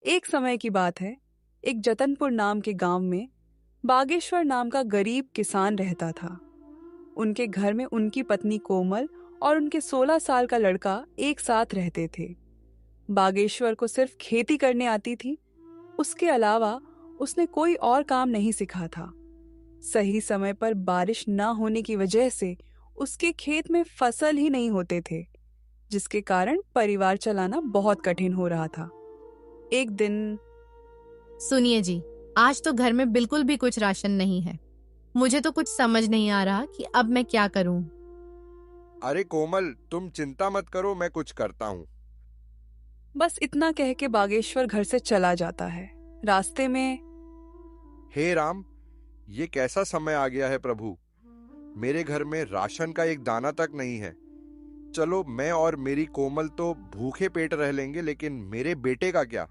एक समय की बात है। एक जतनपुर नाम के गांव में बागेश्वर नाम का गरीब किसान रहता था। उनके घर में उनकी पत्नी कोमल और उनके 16 साल का लड़का एक साथ रहते थे। बागेश्वर को सिर्फ खेती करने आती थी। उसके अलावा उसने कोई और काम नहीं सीखा था। सही समय पर बारिश न होने की वजह से उसके खेत में फसल ही नहीं होते थे, जिसके कारण परिवार चलाना बहुत कठिन हो रहा था। एक दिन सुनिए जी, आज तो घर में बिल्कुल भी कुछ राशन नहीं है। मुझे तो कुछ समझ नहीं आ रहा कि अब मैं क्या करूं। अरे कोमल, तुम चिंता मत करो, मैं कुछ करता हूँ। बस इतना कह के बागेश्वर घर से चला जाता है। रास्ते में हे राम, ये कैसा समय आ गया है प्रभु। मेरे घर में राशन का एक दाना तक नहीं है। चलो, मैं और मेरी कोमल तो भूखे पेट रह लेंगे, लेकिन मेरे बेटे का क्या।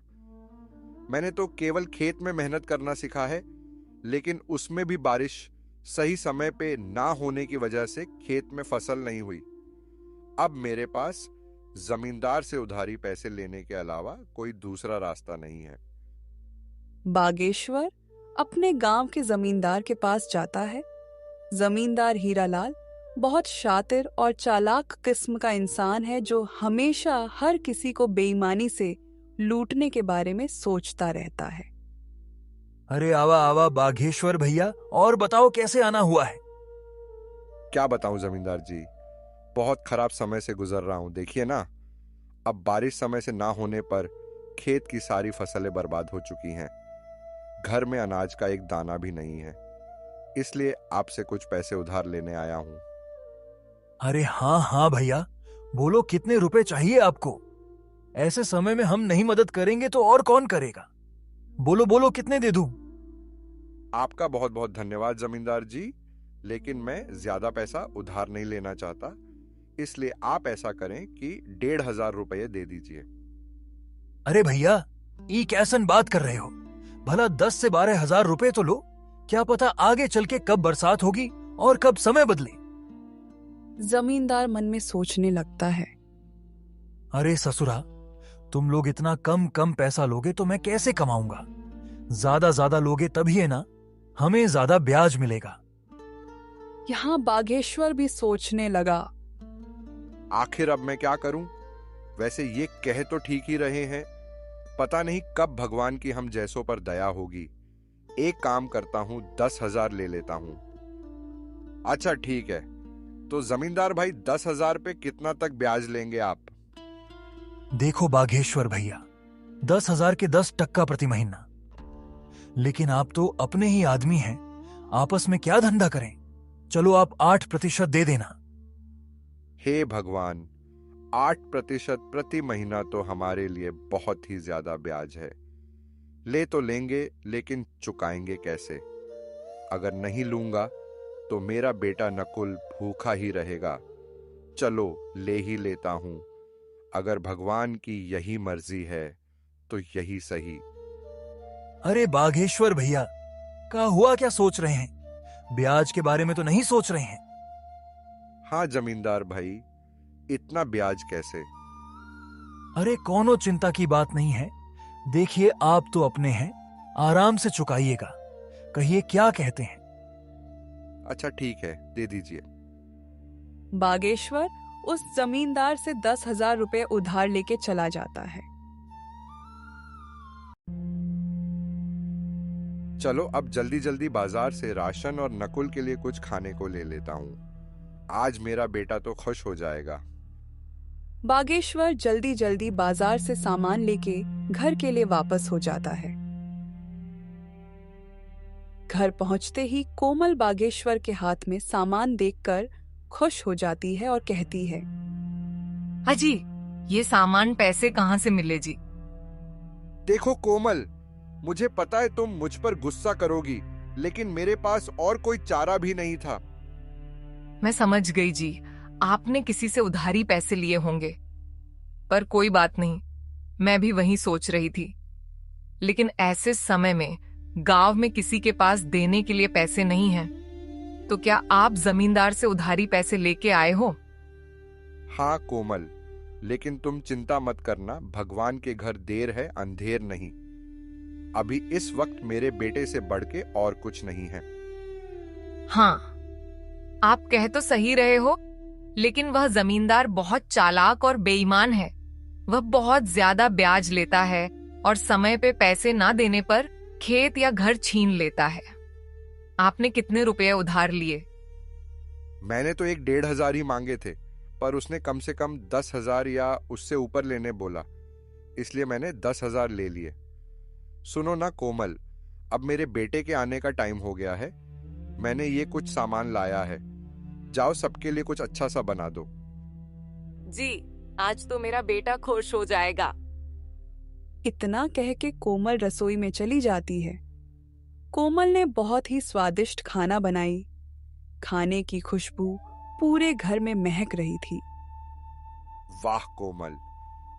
मैंने तो केवल खेत में मेहनत करना सीखा है, लेकिन उसमें भी बारिश सही समय पे ना होने की वजह से खेत में फसल नहीं हुई। अब मेरे पास जमींदार से उधारी पैसे लेने के अलावा कोई दूसरा रास्ता नहीं है। बागेश्वर अपने गांव के जमींदार के पास जाता है। जमींदार हीरालाल बहुत शातिर और चालाक किस्म का इंसान है, जो हमेशा हर किसी को बेईमानी से लूटने के बारे में सोचता रहता है। अरे आवा आवा बाघेश्वर भैया, और बताओ कैसे आना हुआ है। क्या बताऊं जमींदार जी, बहुत खराब समय से गुजर रहा हूं। देखिए ना, अब बारिश समय से ना होने पर खेत की सारी फसलें बर्बाद हो चुकी हैं। घर में अनाज का एक दाना भी नहीं है, इसलिए आपसे कुछ पैसे उधार लेने आया हूं। अरे हाँ हाँ भैया, बोलो कितने रुपए चाहिए आपको। ऐसे समय में हम नहीं मदद करेंगे तो और कौन करेगा। बोलो बोलो, कितने दे दूं। आपका बहुत बहुत धन्यवाद जमींदार जी, लेकिन मैं ज्यादा पैसा उधार नहीं लेना चाहता, इसलिए आप ऐसा करें कि 1,500 रुपये दे दीजिए। अरे भैया, ये कैसन बात कर रहे हो। भला 10 से 12,000 रुपए तो लो। क्या पता आगे चल के कब बरसात होगी और कब समय बदले। जमींदार मन में सोचने लगता है। अरे ससुरा, तुम लोग इतना कम कम पैसा लोगे तो मैं कैसे कमाऊंगा। ज्यादा लोगे तभी है ना, हमें ज्यादा ब्याज मिलेगा। यहाँ बागेश्वर भी सोचने लगा। आखिर अब मैं क्या करूं। वैसे ये कह तो ठीक ही रहे हैं, पता नहीं कब भगवान की हम जैसों पर दया होगी। एक काम करता हूं, 10,000 ले लेता हूं। अच्छा ठीक है, तो जमींदार भाई 10,000 पे कितना तक ब्याज लेंगे आप। देखो बाघेश्वर भैया, 10,000 के 10% प्रति महीना। लेकिन आप तो अपने ही आदमी हैं, आपस में क्या धंधा करें। चलो आप 8% दे देना। हे भगवान, 8% प्रति महीना तो हमारे लिए बहुत ही ज्यादा ब्याज है। ले तो लेंगे, लेकिन चुकाएंगे कैसे। अगर नहीं लूंगा तो मेरा बेटा नकुल भूखा ही रहेगा। चलो ले ही लेता हूं। अगर भगवान की यही मर्जी है तो यही सही। अरे बाघेश्वर भैया, क्या हुआ, क्या सोच रहे हैं। ब्याज के बारे में तो नहीं सोच रहे हैं। हाँ जमींदार भाई, इतना ब्याज कैसे। अरे कोनो चिंता की बात नहीं है। देखिए आप तो अपने हैं, आराम से चुकाइएगा। कहिए क्या कहते हैं। अच्छा ठीक है, दे दीजिए। बागेश्वर उस जमींदार से 10,000 रुपए उधार लेके चला जाता है। चलो अब जल्दी जल्दी बाजार से राशन और नकुल के लिए कुछ खाने को ले लेता हूं। आज मेरा बेटा तो खुश हो जाएगा। बागेश्वर जल्दी जल्दी बाजार से सामान लेके घर के लिए वापस हो जाता है। घर पहुंचते ही कोमल बागेश्वर के हाथ में सामान देखकर खुश हो जाती है और कहती है, अजी, ये सामान पैसे कहाँ से मिले जी। देखो कोमल, मुझे पता है तुम मुझ पर गुस्सा करोगी, लेकिन मेरे पास और कोई चारा भी नहीं था। मैं समझ गई जी, आपने किसी से उधारी पैसे लिए होंगे। पर कोई बात नहीं, मैं भी वही सोच रही थी। लेकिन ऐसे समय में गांव में किसी के पास देने के लिए पैसे नहीं हैं। तो क्या आप जमींदार से उधारी पैसे लेके आए हो? हाँ कोमल, लेकिन तुम चिंता मत करना, भगवान के घर देर है अंधेर नहीं। अभी इस वक्त मेरे बेटे से बढ़ के और कुछ नहीं है। हाँ, आप कह तो सही रहे हो, लेकिन वह जमींदार बहुत चालाक और बेईमान है। वह बहुत ज्यादा ब्याज लेता है और समय पे पैसे ना देने पर खेत या घर छीन लेता है। आपने कितने रुपए उधार लिए? मैंने तो 1,500 ही मांगे थे, पर उसने कम से कम 10,000 या उससे ऊपर लेने बोला, इसलिए मैंने 10,000 ले लिए। सुनो ना कोमल, अब मेरे बेटे के आने का टाइम हो गया है। मैंने ये कुछ सामान लाया है, जाओ सबके लिए कुछ अच्छा सा बना दो। जी, आज तो मेरा बेटा खुश हो जाएगा। इतना कह के कोमल रसोई में चली जाती है। कोमल ने बहुत ही स्वादिष्ट खाना बनाई। खाने की खुशबू पूरे घर में महक रही थी। वाह कोमल,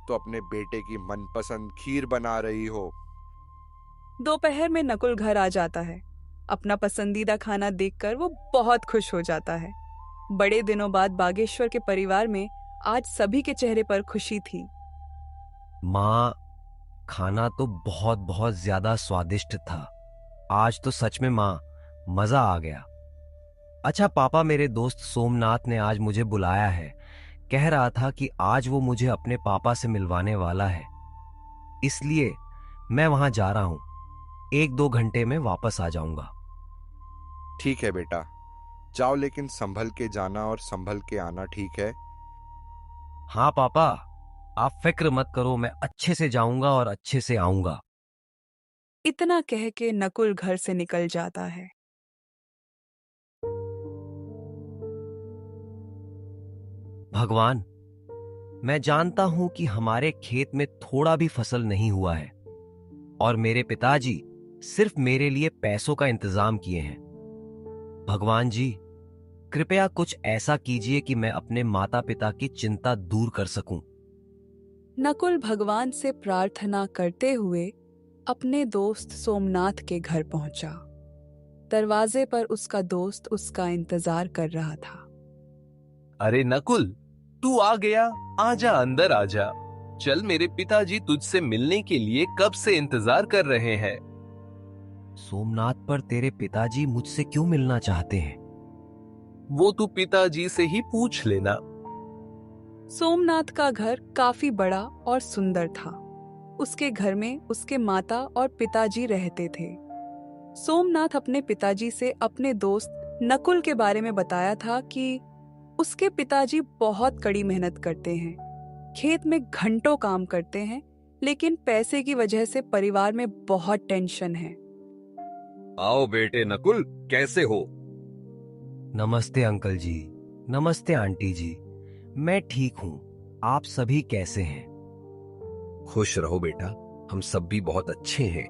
तो अपने बेटे की मनपसंद खीर बना रही हो। दोपहर में नकुल घर आ जाता है। अपना पसंदीदा खाना देखकर वो बहुत खुश हो जाता है। बड़े दिनों बाद बागेश्वर के परिवार में आज सभी के चेहरे पर खुशी थी। माँ, खाना तो बहुत बहुत ज्यादा स्वादिष्ट था। आज तो सच में माँ, मजा आ गया। अच्छा पापा, मेरे दोस्त सोमनाथ ने आज मुझे बुलाया है। कह रहा था कि आज वो मुझे अपने पापा से मिलवाने वाला है, इसलिए मैं वहां जा रहा हूं। 1-2 घंटे में वापस आ जाऊंगा। ठीक है बेटा, जाओ, लेकिन संभल के जाना और संभल के आना, ठीक है? हाँ पापा, आप फिक्र मत करो, मैं अच्छे से जाऊंगा और अच्छे से आऊंगा। इतना कह के नकुल घर से निकल जाता है। भगवान, मैं जानता हूं कि हमारे खेत में थोड़ा भी फसल नहीं हुआ है और मेरे पिताजी सिर्फ मेरे लिए पैसों का इंतजाम किए हैं। भगवान जी, कृपया कुछ ऐसा कीजिए कि मैं अपने माता पिता की चिंता दूर कर सकूं। नकुल भगवान से प्रार्थना करते हुए अपने दोस्त सोमनाथ के घर पहुंचा। दरवाजे पर उसका दोस्त उसका इंतजार कर रहा था। अरे नकुल, तू आ गया। आजा, अंदर आजा। चल, मेरे पिताजी तुझसे मिलने के लिए कब से इंतजार कर रहे हैं। सोमनाथ, पर तेरे पिताजी मुझसे क्यों मिलना चाहते हैं? वो तू पिताजी से ही पूछ लेना। सोमनाथ का घर काफी बड़ा और सुंदर था। उसके घर में उसके माता और पिताजी रहते थे। सोमनाथ अपने पिताजी से अपने दोस्त नकुल के बारे में बताया था कि उसके पिताजी बहुत कड़ी मेहनत करते हैं, खेत में घंटों काम करते हैं, लेकिन पैसे की वजह से परिवार में बहुत टेंशन है। आओ बेटे नकुल, कैसे हो? नमस्ते अंकल जी। नमस्ते आंटी जी। मैं ठीक हूं, आप सभी कैसे हैं? खुश रहो बेटा, हम सब भी बहुत अच्छे हैं।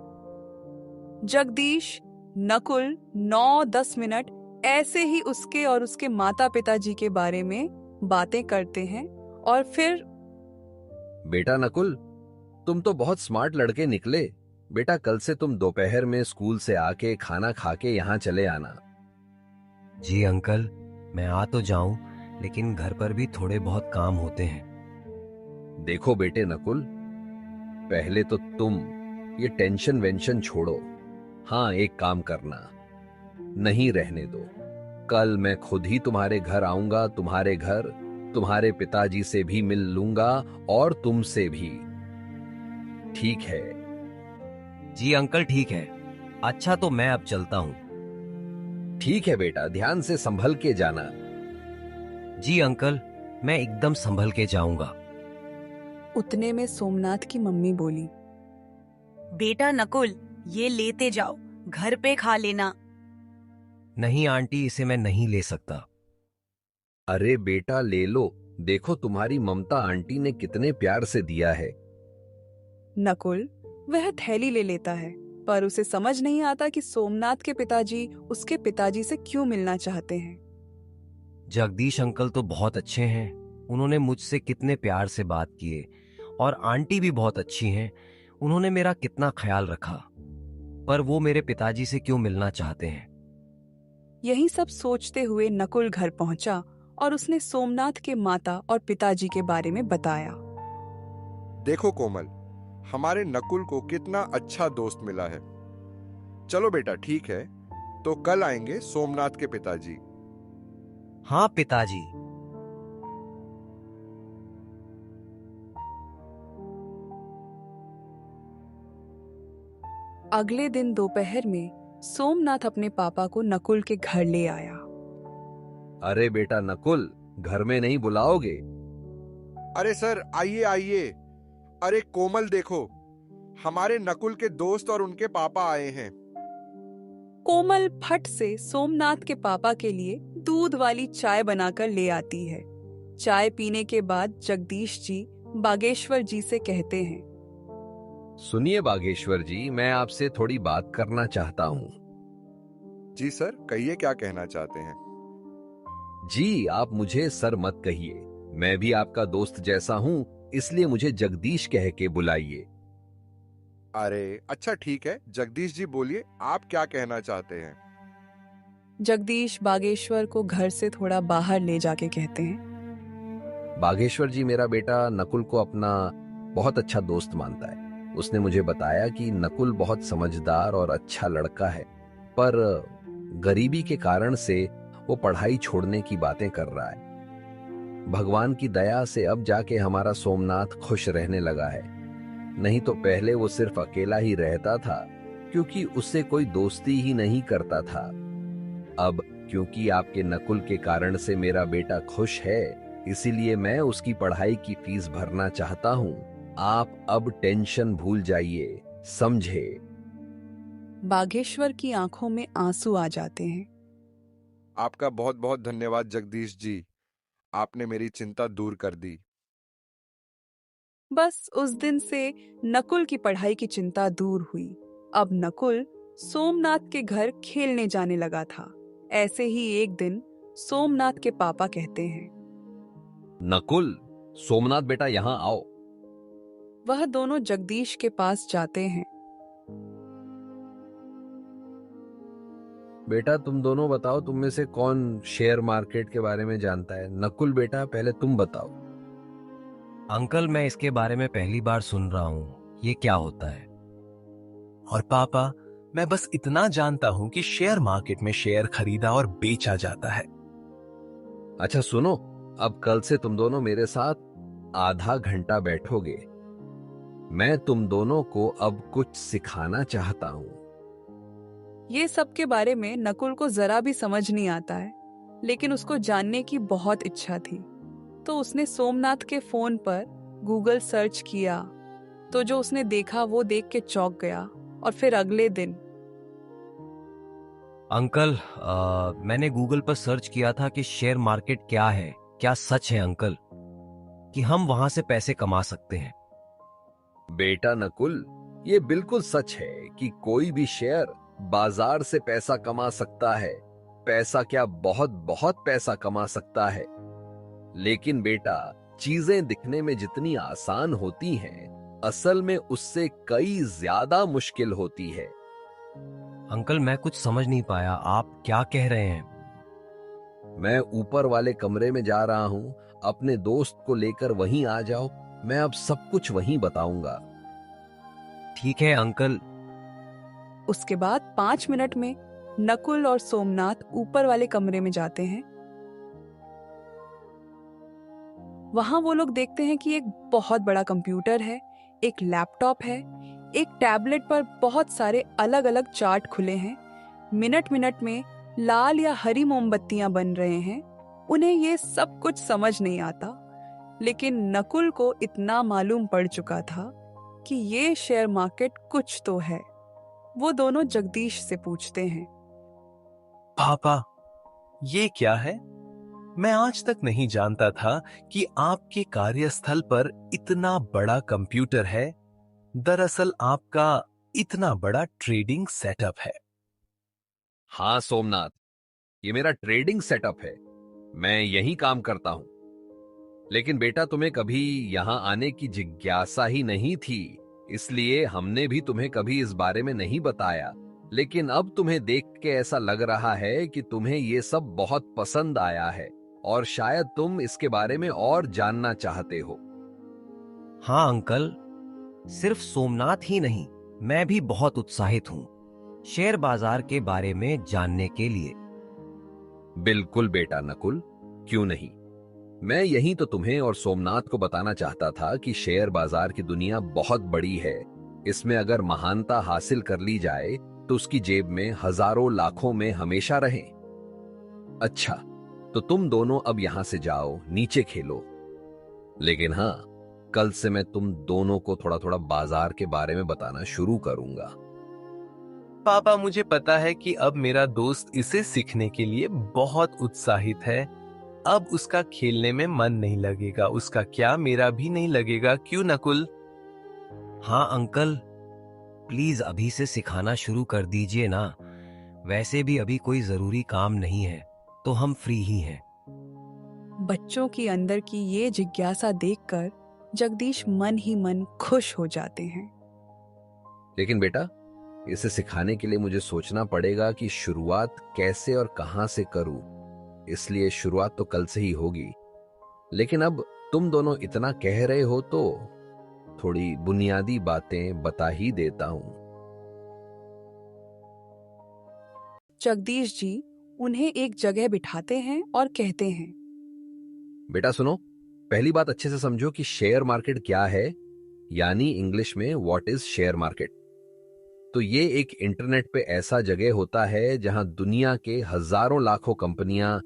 जगदीश, नकुल 9-10 मिनट ऐसे ही उसके और उसके माता पिताजी के बारे में बातें करते हैं और फिर बेटा नकुल, तुम तो बहुत स्मार्ट लड़के निकले। बेटा, कल से तुम दोपहर में स्कूल से आके खाना खा के यहाँ चले आना। जी अंकल, मैं आ तो जाऊं, लेकिन घर पर भी थोड़े बहुत काम होते हैं। देखो बेटे नकुल, पहले तो तुम ये टेंशन वेंशन छोड़ो। हाँ, एक काम करना, नहीं रहने दो। कल मैं खुद ही तुम्हारे घर आऊंगा। तुम्हारे घर तुम्हारे पिताजी से भी मिल लूंगा और तुमसे भी, ठीक है? जी अंकल, ठीक है। अच्छा, तो मैं अब चलता हूं। ठीक है बेटा, ध्यान से संभल के जाना। जी अंकल, मैं एकदम संभल के जाऊंगा। उतने में सोमनाथ की मम्मी बोली, बेटा नकुल, ये लेते जाओ, घर पे खा लेना। नहीं आंटी, इसे मैं नहीं ले सकता। अरे बेटा ले लो, देखो तुम्हारी ममता आंटी ने कितने प्यार से दिया है। नकुल वह थैली ले लेता है, पर उसे समझ नहीं आता कि सोमनाथ के पिताजी उसके पिताजी से क्यों मिलना चाहते हैं। जगदीश अंकल तो बहुत अच्छे हैं, उन्होंने मुझसे कितने प्यार से बात किए, और आंटी भी बहुत अच्छी हैं, उन्होंने मेरा कितना ख्याल रखा, पर वो मेरे पिताजी से क्यों मिलना चाहते हैं। यही सब सोचते हुए नकुल घर पहुंचा और उसने सोमनाथ के माता और पिताजी के बारे में बताया। देखो कोमल, हमारे नकुल को कितना अच्छा दोस्त मिला है। चलो बेटा, ठीक है, तो कल आएंगे सोमनाथ के पिताजी। हाँ पिताजी। अगले दिन दोपहर में सोमनाथ अपने पापा को नकुल के घर ले आया। अरे बेटा नकुल, घर में नहीं बुलाओगे? अरे सर, आइए आइए। अरे कोमल देखो, हमारे नकुल के दोस्त और उनके पापा आए हैं। कोमल फट से सोमनाथ के पापा के लिए दूध वाली चाय बनाकर ले आती है। चाय पीने के बाद जगदीश जी बागेश्वर जी से कहते हैं, सुनिए बागेश्वर जी, मैं आपसे थोड़ी बात करना चाहता हूँ। जी सर, कहिए क्या कहना चाहते हैं। जी, आप मुझे सर मत कहिए, मैं भी आपका दोस्त जैसा हूँ, इसलिए मुझे जगदीश कह के बुलाइए। अरे अच्छा ठीक है, जगदीश जी बोलिए, आप क्या कहना चाहते हैं। जगदीश बागेश्वर को घर से थोड़ा बाहर ले जाके कहते हैं, बागेश्वर जी, मेरा बेटा नकुल को अपना बहुत अच्छा दोस्त मानता है। उसने मुझे बताया कि नकुल बहुत समझदार और अच्छा लड़का है, पर गरीबी के कारण से वो पढ़ाई छोड़ने की बातें कर रहा है। भगवान की दया से अब जाके हमारा सोमनाथ खुश रहने लगा है, नहीं तो पहले वो सिर्फ अकेला ही रहता था, क्योंकि उससे कोई दोस्ती ही नहीं करता था। अब क्योंकि आपके नकुल के कारण से मेरा बेटा खुश है, इसीलिए मैं उसकी पढ़ाई की फीस भरना चाहता हूँ। आप अब टेंशन भूल जाइए, समझे? बागेश्वर की आंखों में आंसू आ जाते हैं। आपका बहुत बहुत धन्यवाद जगदीश जी, आपने मेरी चिंता दूर कर दी। बस उस दिन से नकुल की पढ़ाई की चिंता दूर हुई। अब नकुल सोमनाथ के घर खेलने जाने लगा था। ऐसे ही एक दिन सोमनाथ के पापा कहते हैं, नकुल, सोमनाथ बेटा यहाँ आओ। वह दोनों जगदीश के पास जाते हैं। बेटा तुम दोनों बताओ, तुम में से कौन शेयर मार्केट के बारे में जानता है? नकुल बेटा, पहले तुम बताओ। अंकल, मैं इसके बारे में पहली बार सुन रहा हूँ, ये क्या होता है? और पापा, मैं बस इतना जानता हूं कि शेयर मार्केट में शेयर खरीदा और बेचा जाता है। अच्छा सुनो, अब कल से तुम दोनों मेरे साथ आधा घंटा बैठोगे। मैं तुम दोनों को अब कुछ सिखाना चाहता हूँ। ये सब के बारे में नकुल को जरा भी समझ नहीं आता है, लेकिन उसको जानने की बहुत इच्छा थी। तो उसने सोमनाथ के फोन पर गूगल सर्च किया, तो जो उसने देखा वो देख के चौंक गया। और फिर अगले दिन अंकल, मैंने गूगल पर सर्च किया था कि शेयर मार्केट क्या है। क्या सच है अंकल कि हम वहां से पैसे कमा सकते हैं? बेटा नकुल, ये बिल्कुल सच है कि कोई भी शेयर बाजार से पैसा कमा सकता है। पैसा क्या, बहुत बहुत पैसा कमा सकता है। लेकिन बेटा, चीजें दिखने में जितनी आसान होती हैं, असल में उससे कई ज्यादा मुश्किल होती है। अंकल, मैं कुछ समझ नहीं पाया, आप क्या कह रहे हैं? मैं ऊपर वाले कमरे में जा रहा हूं, अपने दोस्त को लेकर वहीं आ जाओ, मैं अब सब कुछ वहीं बताऊंगा। ठीक है अंकल। उसके बाद 5 मिनट में नकुल और सोमनाथ ऊपर वाले कमरे में जाते हैं। वहां वो लोग देखते हैं कि एक बहुत बड़ा कंप्यूटर है, एक लैपटॉप है, एक टैबलेट पर बहुत सारे अलग अलग चार्ट खुले हैं। मिनट मिनट में लाल या हरी मोमबत्तियां बन रहे हैं। उन्हें ये सब कुछ समझ नहीं आता, लेकिन नकुल को इतना मालूम पड़ चुका था कि ये शेयर मार्केट कुछ तो है। वो दोनों जगदीश से पूछते हैं, पापा, ये क्या है? मैं आज तक नहीं जानता था कि आपके कार्यस्थल पर इतना बड़ा कंप्यूटर है। दरअसल आपका इतना बड़ा ट्रेडिंग सेटअप है। हाँ सोमनाथ, ये मेरा ट्रेडिंग सेटअप है, मैं यही काम करता हूं। लेकिन बेटा, तुम्हें कभी यहां आने की जिज्ञासा ही नहीं थी, इसलिए हमने भी तुम्हें कभी इस बारे में नहीं बताया। लेकिन अब तुम्हें देख के ऐसा लग रहा है कि तुम्हें ये सब बहुत पसंद आया है और शायद तुम इसके बारे में और जानना चाहते हो। हाँ अंकल, सिर्फ सोमनाथ ही नहीं, मैं भी बहुत उत्साहित हूँ शेयर बाजार के बारे में जानने के लिए। बिल्कुल बेटा नकुल, क्यों नहीं। मैं यही तो तुम्हें और सोमनाथ को बताना चाहता था कि शेयर बाजार की दुनिया बहुत बड़ी है। इसमें अगर महानता हासिल कर ली जाए तो उसकी जेब में हजारों लाखों में हमेशा रहे। अच्छा, तो तुम दोनों अब यहां से जाओ, नीचे खेलो। लेकिन हाँ, कल से मैं तुम दोनों को थोड़ा थोड़ा बाजार के बारे में बताना शुरू करूंगा। पापा, मुझे पता है कि अब मेरा दोस्त इसे सीखने के लिए बहुत उत्साहित है। अब उसका खेलने में मन नहीं लगेगा। उसका क्या, मेरा भी नहीं लगेगा, क्यों नकुल? हाँ अंकल, प्लीज अभी से सिखाना शुरू कर दीजिए ना। वैसे भी अभी कोई जरूरी काम नहीं है, तो हम फ्री ही हैं। बच्चों की अंदर की ये जिज्ञासा देखकर जगदीश मन ही मन खुश हो जाते हैं। लेकिन बेटा, इसे सिखाने के लिए मुझे सोचना पड़ेगा कि शुरुआत कैसे और कहां से करूं। इसलिए शुरुआत तो कल से ही होगी। लेकिन अब तुम दोनों इतना कह रहे हो तो थोड़ी बुनियादी बातें बता ही देता हूं। जगदीश जी उन्हें एक जगह बिठाते हैं और कहते हैं, बेटा सुनो, पहली बात अच्छे से समझो कि शेयर मार्केट क्या है, यानी इंग्लिश में व्हाट इज शेयर मार्केट। तो ये एक इंटरनेट पे ऐसा जगह होता है जहां दुनिया के हजारों लाखों कंपनियां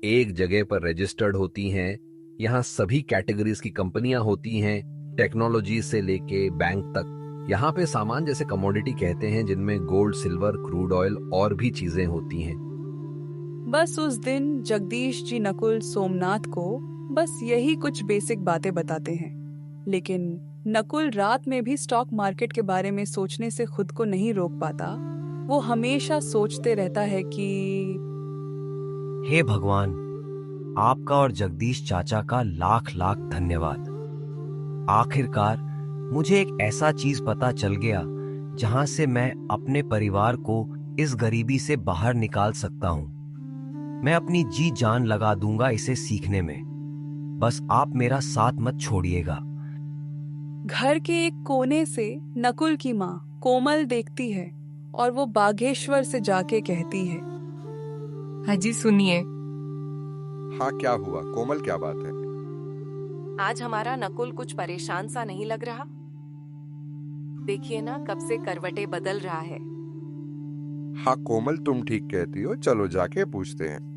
एक जगह पर रजिस्टर्ड होती हैं। यहां सभी कैटेगरीज की कंपनियां होती हैं, टेक्नोलॉजी से लेके बैंक तक। यहाँ पे सामान जैसे कमोडिटी कहते हैं, जिनमें गोल्ड, सिल्वर, क्रूड ऑयल और भी चीजें होती हैं। बस उस दिन जगदीश जी नकुल सोमनाथ को बस यही कुछ बेसिक बातें बताते हैं। लेकिन नकुल रात में भी स्टॉक मार्केट के बारे में सोचने से खुद को नहीं रोक पाता। वो हमेशा सोचते रहता है कि हे भगवान, आपका और जगदीश चाचा का लाख लाख धन्यवाद। आखिरकार मुझे एक ऐसा चीज पता चल गया जहां से मैं अपने परिवार को इस गरीबी से बाहर निकाल सकता हूं। मैं अपनी जी जान लगा दूंगा इसे सीखने में। बस आप मेरा साथ मत छोड़िएगा। घर के एक कोने से नकुल की माँ कोमल देखती है और वो बागेश्वर से जाके कहती है, हाजी सुनिए। हाँ, क्या हुआ कोमल, क्या बात है? आज हमारा नकुल कुछ परेशान सा नहीं लग रहा? देखिए ना, कब से करवटें बदल रहा है। हाँ कोमल, तुम ठीक कहती हो, चलो जाके पूछते हैं।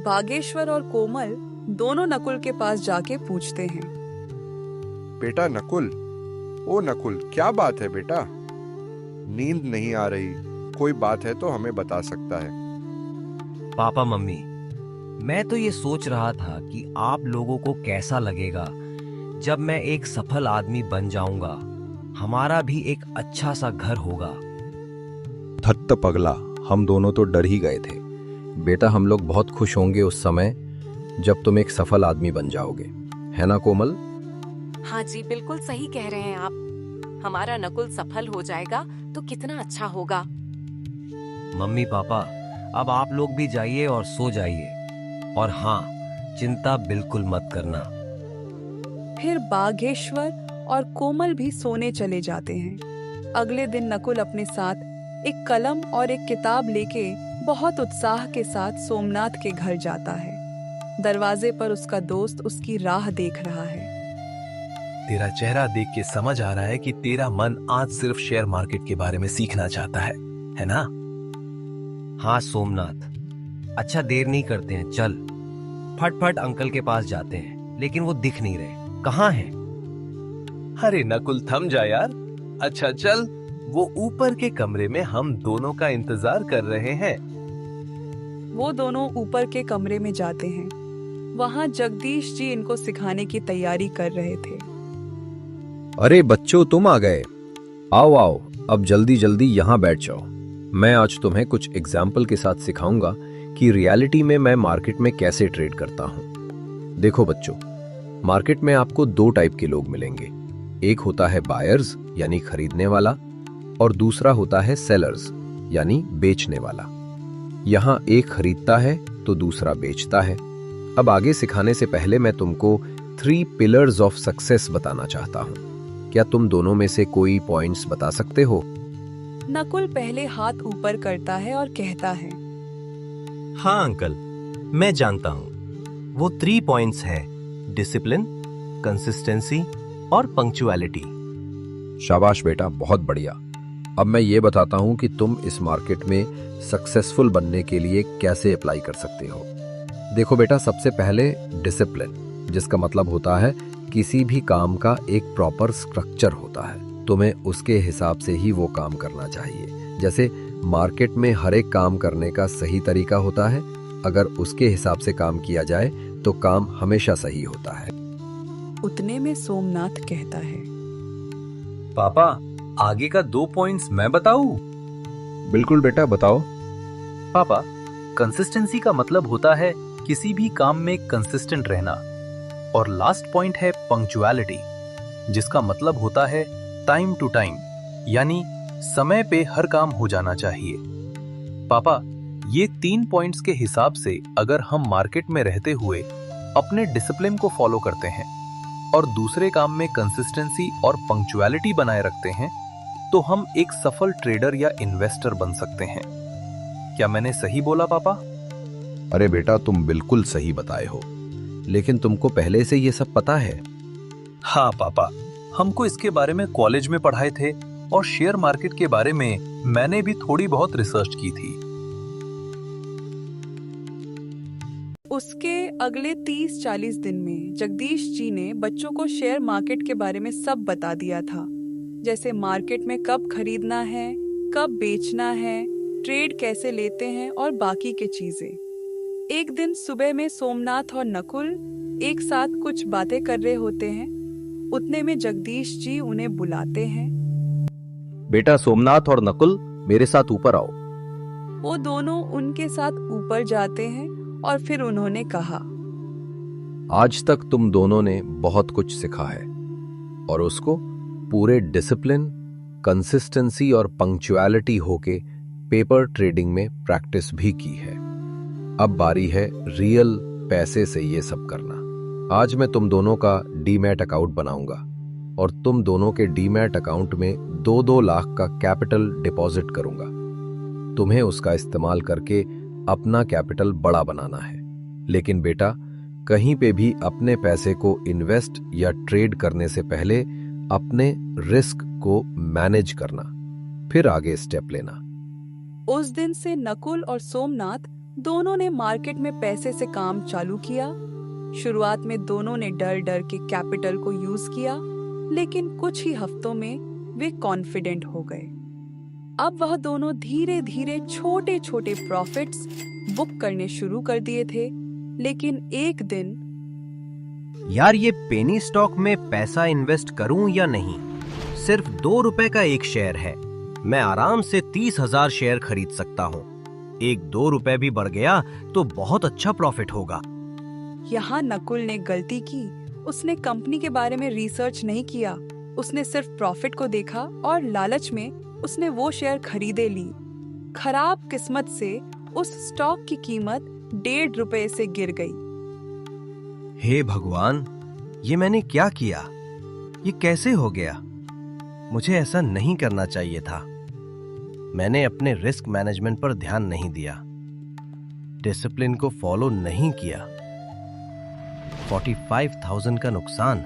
बागेश्वर और कोमल दोनों नकुल के पास जाके पूछते हैं, बेटा नकुल, ओ नकुल, क्या बात है बेटा? नींद नहीं आ रही, कोई बात है तो हमें बता सकता है। पापा मम्मी, मैं तो ये सोच रहा था कि आप लोगों को कैसा लगेगा जब मैं एक सफल आदमी बन जाऊंगा। हमारा भी एक अच्छा सा घर होगा। धत्त पगला, हम दोनों तो डर ही गए थे। बेटा, हम लोग बहुत खुश होंगे उस समय जब तुम एक सफल आदमी बन जाओगे, है ना कोमल? हाँ जी, बिल्कुल सही कह रहे हैं आप। हमारा नकुल सफल हो जाएगा तो कितना अच्छा होगा। मम्मी पापा, अब आप लोग भी जाइए और सो जाइए। और हाँ, चिंता बिल्कुल मत करना। फिर बागेश्वर और कोमल भी सोने चले जाते हैं। अगले दिन नकुल अपने साथ एक कलम और एक किताब लेके बहुत उत्साह के साथ सोमनाथ के घर जाता है। दरवाजे पर उसका दोस्त उसकी राह देख रहा है। तेरा चेहरा देख के समझ आ रहा है कि तेरा मन आज सिर्फ शेयर मार्केट के बारे में सीखना चाहता है ना? हाँ सोमनाथ, अच्छा देर नहीं करते हैं, चल फटफट अंकल के पास जाते हैं। लेकिन वो दिख नहीं रहे, कहाँ हैं? अरे नकुल, थम जा यार। अच्छा चल, वो ऊपर के कमरे में हम दोनों का इंतजार कर रहे हैं। वो दोनों ऊपर के कमरे में जाते हैं। वहाँ जगदीश जी इनको सिखाने की तैयारी कर रहे थे। अरे बच्चों, तुम आ गए। आओ आओ, अब जल्दी जल्दी यहाँ बैठ जाओ। मैं आज तुम्हें कुछ एग्जाम्पल के साथ सिखाऊंगा कि रियलिटी में मैं मार्केट में कैसे ट्रेड करता हूँ। देखो बच्चों, मार्केट में आपको दो टाइप के लोग मिलेंगे। एक होता है बायर्स यानी खरीदने वाला, और दूसरा होता है सेलर्स यानी बेचने वाला। यहाँ एक खरीदता है तो दूसरा बेचता है। अब आगे सिखाने से पहले मैं तुमको 3 पिलर्स ऑफ सक्सेस बताना चाहता हूँ। क्या तुम दोनों में से कोई पॉइंट्स बता सकते हो? नकुल पहले हाथ ऊपर करता है और कहता है, हाँ अंकल, मैं जानता हूँ। वो 3 पॉइंट्स है, डिसिप्लिन, कंसिस्टेंसी और पंक्चुअलिटी। शाबाश बेटा, बहुत बढ़िया। अब मैं ये बताता हूँ कि तुम इस मार्केट में सक्सेसफुल बनने के लिए कैसे अप्लाई कर सकते हो। देखो बेटा, सबसे पहले डिसिप्लिन, जिसका मतलब होता है किसी भी काम का एक प्रॉपर स्ट्रक्चर होता है। तुम्हें उसके हिसाब से ही वो काम करना चाहिए। जैसे मार्केट में हर एक काम करने का सही तरीका होता है। अगर उसके हिसाब से काम किया जाए तो काम हमेशा सही होता है। उतने में सोमनाथ कहता है, पापा, आगे का 2 पॉइंट्स मैं बताऊं? बिल्कुल बेटा, बताओ। पापा, कंसिस्टेंसी का मतलब होता है किसी भी काम में कंसिस्टेंट रहना, और लास्ट पॉइंट है पंक्चुअलिटी, जिसका मतलब होता है टाइम टू टाइम, यानी समय पे हर काम हो जाना चाहिए। पापा, ये 3 पॉइंट्स के हिसाब से अगर हम मार्केट में रहते हुए अपने डिसिप्लिन को फॉलो करते हैं और दूसरे काम में कंसिस्टेंसी और पंक्चुअलिटी बनाए रखते हैं, तो हम एक सफल ट्रेडर या इन्वेस्टर बन सकते हैं। क्या मैंने सही बोला पापा? अरे बेटा, तुम बिल्कुल सही बताए हो, लेकिन तुमको पहले से ये सब पता है? हाँ पापा, हमको इसके बारे में कॉलेज में पढ़ाए थे और शेयर मार्केट के बारे में मैंने भी थोड़ी बहुत रिसर्च की थी। उसके अगले 30-40 दिन में जगदीश जी ने बच्चों को शेयर मार्केट के बारे में सब बता दिया था। जैसे मार्केट में कब खरीदना है, कब बेचना है, ट्रेड कैसे लेते हैं और बाकी के चीजें। एक दिन सुबह में सोमनाथ और नकुल एक साथ कुछ बातें कर रहे होते हैं। उतने में जगदीश जी उन्हें बुलाते हैं। बेटा सोमनाथ और नकुल, मेरे साथ ऊपर आओ। वो दोनों उनके साथ ऊपर जाते हैं और फिर उन्होंने कहा, आज तक तुम दोनों ने बहुत कुछ सीखा है और उसको पूरे डिसिप्लिन, कंसिस्टेंसी और पंक्चुअलिटी होके पेपर ट्रेडिंग में प्रैक्टिस भी की है। अब बारी है रियल पैसे से ये सब करना। आज मैं तुम दोनों का डीमैट अकाउंट बनाऊंगा और तुम दोनों के डीमैट अकाउंट में 2-2 लाख का कैपिटल डिपॉजिट करूंगा। तुम्हें उसका इस्तेमाल करके अपना कैपिटल बड़ा बनाना है। लेकिन बेटा, कहीं पे भी अपने पैसे को इन्वेस्ट या ट्रेड करने से पहले अपने रिस्क को मैनेज करना, फिर आगे स्टेप लेना। उस दिन से नकुल और सोमनाथ दोनों ने मार्केट में पैसे से काम चालू किया। शुरुआत में दोनों ने डर डर के कैपिटल को यूज किया, लेकिन कुछ ही हफ्तों में वे कॉन्फिडेंट हो गए। अब वह दोनों धीरे धीरे छोटे छोटे प्रॉफिट्स बुक करने शुरू कर दिए थे। लेकिन एक दिन, यार ये पेनी स्टॉक में पैसा इन्वेस्ट करूं या नहीं? सिर्फ 2 रुपए का एक शेयर है, मैं आराम से 30,000 शेयर खरीद सकता हूं। 1-2 रुपए भी बढ़ गया तो बहुत अच्छा प्रॉफिट होगा। यहाँ नकुल ने गलती की। उसने कंपनी के बारे में रिसर्च नहीं किया। उसने सिर्फ प्रॉफिट को देखा और लालच में उसने वो शेयर खरीदे ली। खराब किस्मत से उस स्टॉक की कीमत 1.5 रुपए से गिर गई। हे भगवान, ये मैंने क्या किया? ये कैसे हो गया? मुझे ऐसा नहीं करना चाहिए था। मैंने अपने रिस्क मैनेजमेंट पर ध्यान नहीं दिया, डिसिप्लिन को फॉलो नहीं किया। 45,000 का नुकसान।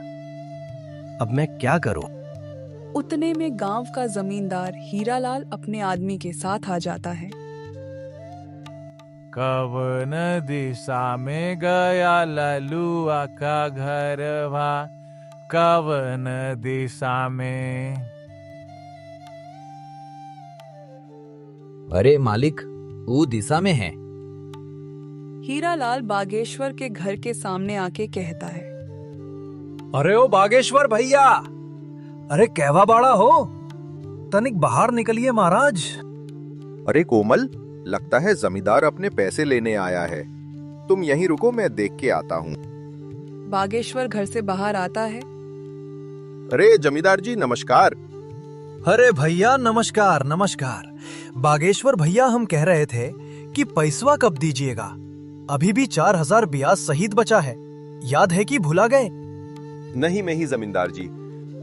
अब मैं क्या करूं? उतने में गांव का जमींदार हीरालाल अपने आदमी के साथ आ जाता है। कवन दिशा में गया ललुआ का घरवा, कवन दिशा में? अरे मालिक, वो दिशा में है। हीरालाल बागेश्वर के घर के सामने आके कहता है, अरे ओ बागेश्वर भैया, अरे कहवा बाड़ा हो, तनिक बाहर निकलिए महाराज। अरे कोमल, लगता है जमींदार अपने पैसे लेने आया है। तुम यहीं रुको, मैं देख के आता हूँ। बागेश्वर घर से बाहर आता है। अरे जमींदार जी, नमस्कार। अरे भैया नमस्कार नमस्कार। बागेश्वर भैया, हम कह रहे थे कि पैसवा कब दीजिएगा? अभी भी 4,000 ब्याज सहित बचा है, याद है कि भुला गए? नहीं नहीं जमींदार जी,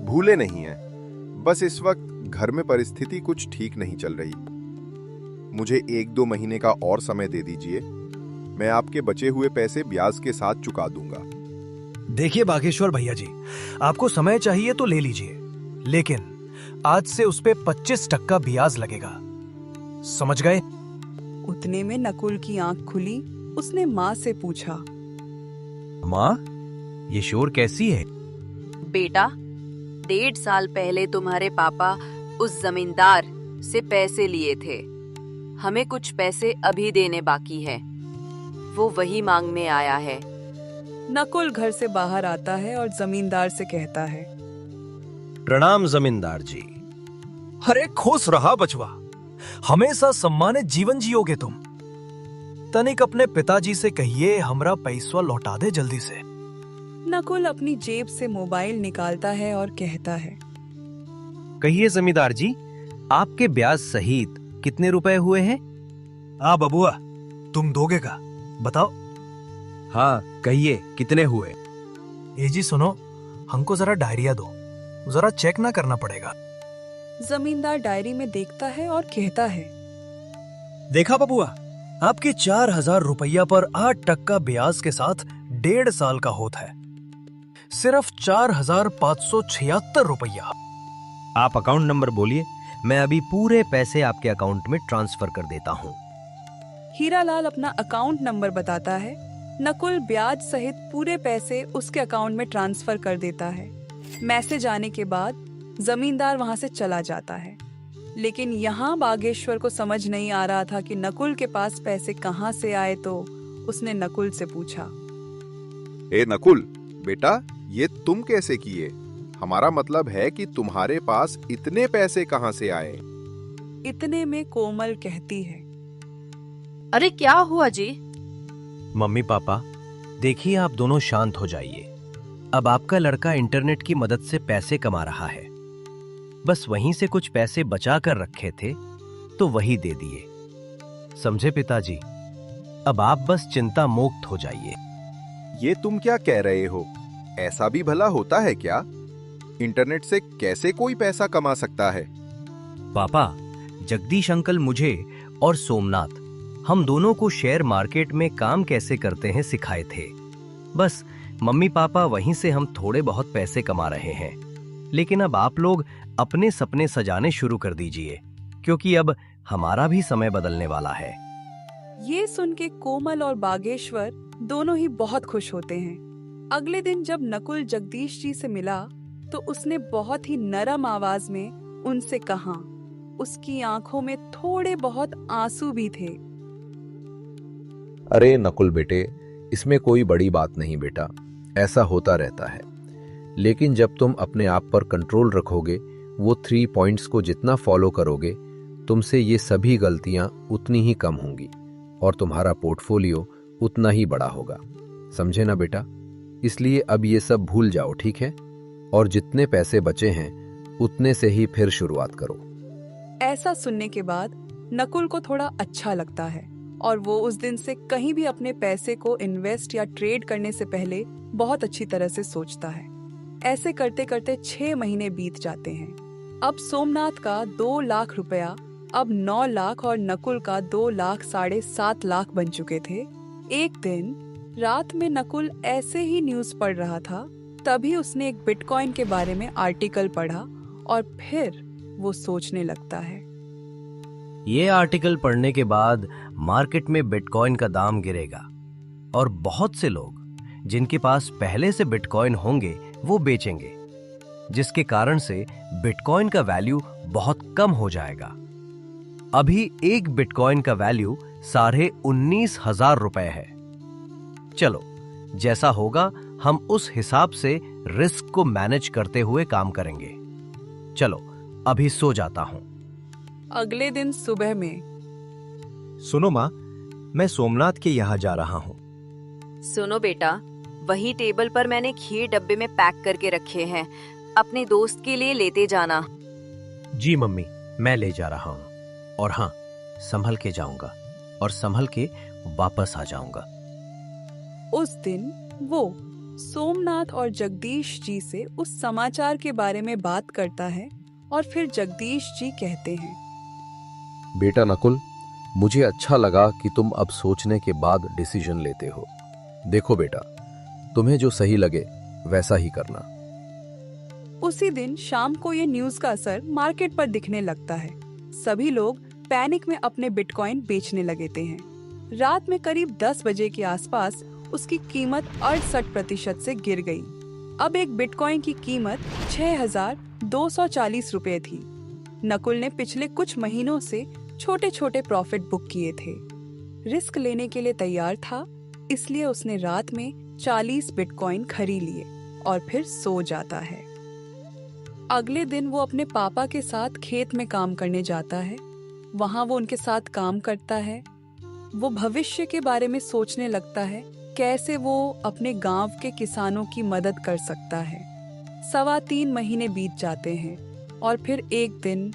भूले नहीं हैं। बस इस वक्त घर में परिस्थिति कुछ ठीक नहीं चल रही। मुझे 1-2 महीने का और समय दे दीजिए, मैं आपके बचे हुए पैसे ब्याज के साथ चुका दूंगा। देखिए बागेश्वर भैया जी, आपको समय चाहिए तो ले लीजिए, लेकिन आज से उस पे 25% ब्याज लगेगा, समझ गए? उतने में नकुल की आंख खुली। उसने माँ से पूछा, माँ, ये शोर कैसी है? बेटा, 1.5 साल पहले तुम्हारे पापा उस जमींदार से पैसे लिए थे। हमें कुछ पैसे अभी देने बाकी है, वो वही मांगने आया है। नकुल घर से बाहर आता है और जमींदार से कहता है, प्रणाम जमींदार जी। अरे खुश रहा बचवा, हमेशा सम्मानित जीवन जियोगे तुम। तनिक अपने पिताजी से कहिए हमरा पैसा लौटा दे जल्दी से। नकुल अपनी जेब से मोबाइल निकालता है और कहता है, कहिए जमींदार जी, आपके ब्याज सहित कितने रुपए हुए हैं? बबुआ, तुम दोगे का? बताओ। हाँ कहिए, कितने हुए? ए जी सुनो, हमको जरा डायरिया दो, जरा चेक ना करना पड़ेगा। जमींदार डायरी में देखता है और कहता है, देखा बबुआ, आपके 4,000 रुपया पर 8% ब्याज के साथ 1.5 साल का होता है, सिर्फ 4,576 रुपया। आप अकाउंट नंबर बोलिए, मैं अभी पूरे पैसे आपके अकाउंट में ट्रांसफर कर देता हूँ। हीरालाल अपना अकाउंट नंबर बताता है। नकुल ब्याज सहित पूरे पैसे उसके अकाउंट में ट्रांसफर कर देता है। मैसेज आने के बाद जमींदार वहां से चला जाता है, लेकिन यहाँ बागेश्वर को समझ नहीं आ रहा था कि नकुल के पास पैसे कहाँ से आए। तो उसने नकुल से पूछा, ए नकुल बेटा, ये तुम कैसे किए? हमारा मतलब है कि तुम्हारे पास इतने पैसे कहाँ से आए? इतने में कोमल कहती है, अरे क्या हुआ जी? मम्मी पापा, देखिए आप दोनों शांत हो जाइए। अब आपका लड़का इंटरनेट की मदद से पैसे कमा रहा है, बस वहीं से कुछ पैसे बचा कर रखे थे तो वही दे दिए, समझे पिताजी? अब आप बस चिंता मुक्त हो जाइए। ये तुम क्या कह रहे हो? ऐसा भी भला होता है क्या? इंटरनेट से कैसे कोई पैसा कमा सकता है? पापा, जगदीश अंकल मुझे और सोमनाथ, हम दोनों को शेयर मार्केट में काम कैसे करते हैं सिखाए थे। बस मम्मी पापा वहीं से हम थोड़े बहुत पैसे कमा रहे हैं। लेकिन अब आप लोग अपने सपने सजाने शुरू कर दीजिए, क्योंकि अब हमारा भी समय बदलने वाला है। ये सुन के कोमल और बागेश्वर दोनों ही बहुत खुश होते हैं। अगले दिन जब नकुल जगदीश जी से मिला तो उसने बहुत ही नरम आवाज में उनसे कहा। उसकी आंखों में थोड़े बहुत आंसू भी थे। अरे नकुल बेटे, इसमें कोई बड़ी बात नहीं बेटा, ऐसा होता रहता है। लेकिन जब तुम अपने आप पर कंट्रोल रखोगे, वो 3 पॉइंट्स को जितना फॉलो करोगे, तुमसे ये सभी गलतियां उतनी ही कम होंगी और तुम्हारा पोर्टफोलियो उतना ही बड़ा होगा, समझे ना बेटा? इसलिए अब ये सब भूल जाओ, ठीक है? और जितने पैसे बचे हैं उतने से ही फिर शुरुआत करो। ऐसा सुनने के बाद नकुल को थोड़ा अच्छा लगता है और वो उस दिन से कहीं भी अपने पैसे को इन्वेस्ट या ट्रेड करने से पहले बहुत अच्छी तरह से सोचता है। ऐसे करते करते 6 महीने बीत जाते हैं। अब सोमनाथ का 2 लाख रुपया अब 9 लाख और नकुल का 2 लाख 7.5 लाख बन चुके थे। एक दिन रात में नकुल ऐसे ही न्यूज पढ़ रहा था, तभी उसने एक बिटकॉइन के बारे में आर्टिकल पढ़ा और फिर वो सोचने लगता है। ये आर्टिकल पढ़ने के बाद मार्केट में बिटकॉइन का दाम गिरेगा और बहुत से लोग जिनके पास पहले से बिटकॉइन होंगे वो बेचेंगे, जिसके कारण से बिटकॉइन का वैल्यू बहुत कम हो जाएगा। अभी एक बिटकॉइन का वैल्यू 19,500 रुपए है। चलो, जैसा होगा हम उस हिसाब से रिस्क को मैनेज करते हुए काम करेंगे। चलो, अभी सो जाता हूं। अगले दिन सुबह में, सुनो माँ, मैं सोमनाथ के यहाँ जा रहा हूँ। सुनो बेटा, वही टेबल पर मैंने खीर डब्बे में पैक करके रखे हैं, अपने दोस्त के लिए लेते जाना। जी मम्मी, मैं ले जा रहा हूँ। और हाँ, संभल के जाऊंगा और संभल के वापस आ जाऊंगा। उस दिन वो सोमनाथ और जगदीश जी से उस समाचार के बारे में बात करता है और फिर जगदीश जी कहते हैं, बेटा नकुल, मुझे अच्छा लगा कि तुम अब सोचने के बाद डिसीजन लेते हो। देखो बेटा, तुम्हें जो सही लगे वैसा ही करना। उसी दिन शाम को ये न्यूज का असर मार्केट पर दिखने लगता है। सभी लोग पैनिक में अपने बिटकॉइन बेचने लगे हैं। रात में करीब 10 बजे के आसपास उसकी कीमत 68% से गिर गई। अब एक बिटकॉइन की कीमत 6,240 रुपए थी। नकुल ने पिछले कुछ महीनों से छोटे छोटे प्रॉफिट बुक किए थे। रिस्क लेने के लिए तैयार था, इसलिए उसने रात में 40 बिटकॉइन खरीद लिए और फिर सो जाता है। अगले दिन वो अपने पापा के साथ खेत में काम करने जाता है। वहाँ वो उनके साथ काम करता है। वो भविष्य के बारे में सोचने लगता है, कैसे वो अपने गांव के किसानों की मदद कर सकता है। 3.25 महीने बीत जाते हैं और फिर एक दिन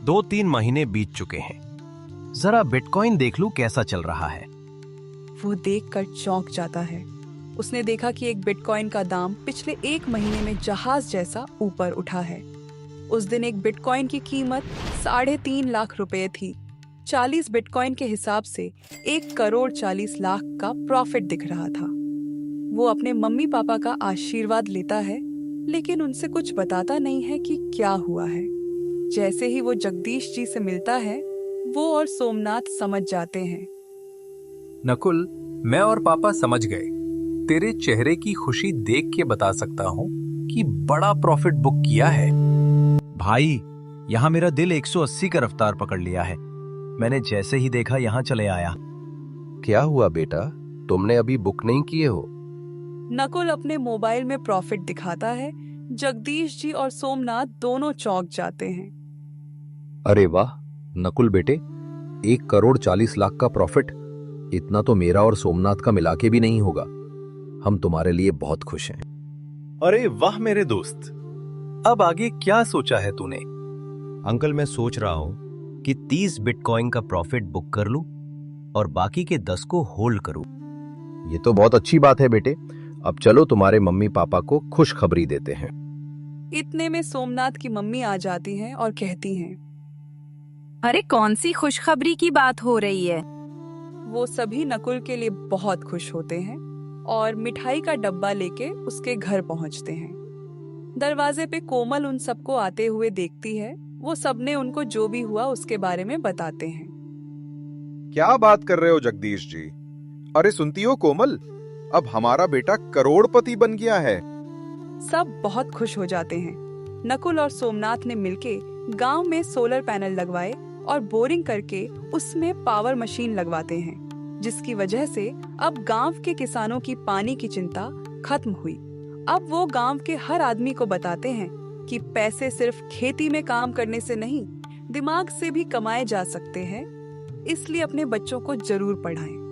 2-3 महीने बीत चुके हैं। जरा बिटकॉइन देख लूं कैसा चल रहा है। वो देखकर चौंक जाता है। उसने देखा कि एक बिटकॉइन का दाम पिछले 1 महीने में जहाज जैसा ऊपर उठा है। उस दिन एक बिटकॉइन की कीमत 3.5 लाख रुपए थी। 40 बिटकॉइन के हिसाब से 1,40,00,000 का प्रॉफिट दिख रहा था। वो अपने मम्मी पापा का आशीर्वाद लेता है, लेकिन उनसे कुछ बताता नहीं है कि क्या हुआ है। जैसे ही वो जगदीश जी से मिलता है, वो और सोमनाथ समझ जाते हैं। नकुल, मैं और पापा समझ गए। तेरे चेहरे की खुशी देख के बता सकता हूँ कि बड़ा प्रॉफिट बुक किया है। भाई, यहाँ मेरा दिल 180 का रफ्तार पकड़ लिया है। मैंने जैसे ही देखा यहाँ चले आया। क्या हुआ बेटा, तुमने अभी बुक नहीं किए हो? नकुल अपने मोबाइल में प्रॉफिट दिखाता है। जगदीश जी और सोमनाथ दोनों चौंक जाते हैं। अरे वाह नकुल बेटे, 1,40,00,000 का प्रॉफिट, इतना तो मेरा और सोमनाथ का मिला के भी नहीं होगा। हम तुम्हारे लिए बहुत खुश हैं। अरे वाह मेरे दोस्त, अब आगे क्या सोचा है तूने? अंकल, मैं सोच रहा हूँ कि 30 बिटकॉइन का प्रॉफिट बुक कर लूं और बाकी के 10 को होल्ड करूं। ये तो बहुत अच्छी बात है बेटे। अब चलो तुम्हारे मम्मी पापा को खुशखबरी देते हैं। इतने में सोमनाथ की मम्मी आ जाती हैं और कहती हैं, अरे कौन सी खुशखबरी की बात हो रही है? वो सभी नकुल के लिए बहुत खुश होते हैं और मिठाई का डब्बा लेके उसके घर पहुंचते हैं। दरवाजे पे कोमल उन सबको आते हुए देखती है। वो सबने उनको जो भी हुआ उसके बारे में बताते हैं। क्या बात कर रहे हो जगदीश जी? अरे सुनती हो कोमल, अब हमारा बेटा करोड़पति बन गया है। सब बहुत खुश हो जाते हैं। नकुल और सोमनाथ ने मिलके गांव में सोलर पैनल लगवाए और बोरिंग करके उसमें पावर मशीन लगवाते हैं, जिसकी वजह से अब गांव के किसानों की पानी की चिंता खत्म हुई। अब वो गांव के हर आदमी को बताते हैं कि पैसे सिर्फ खेती में काम करने से नहीं, दिमाग से भी कमाए जा सकते हैं। इसलिए अपने बच्चों को जरूर पढ़ाएं।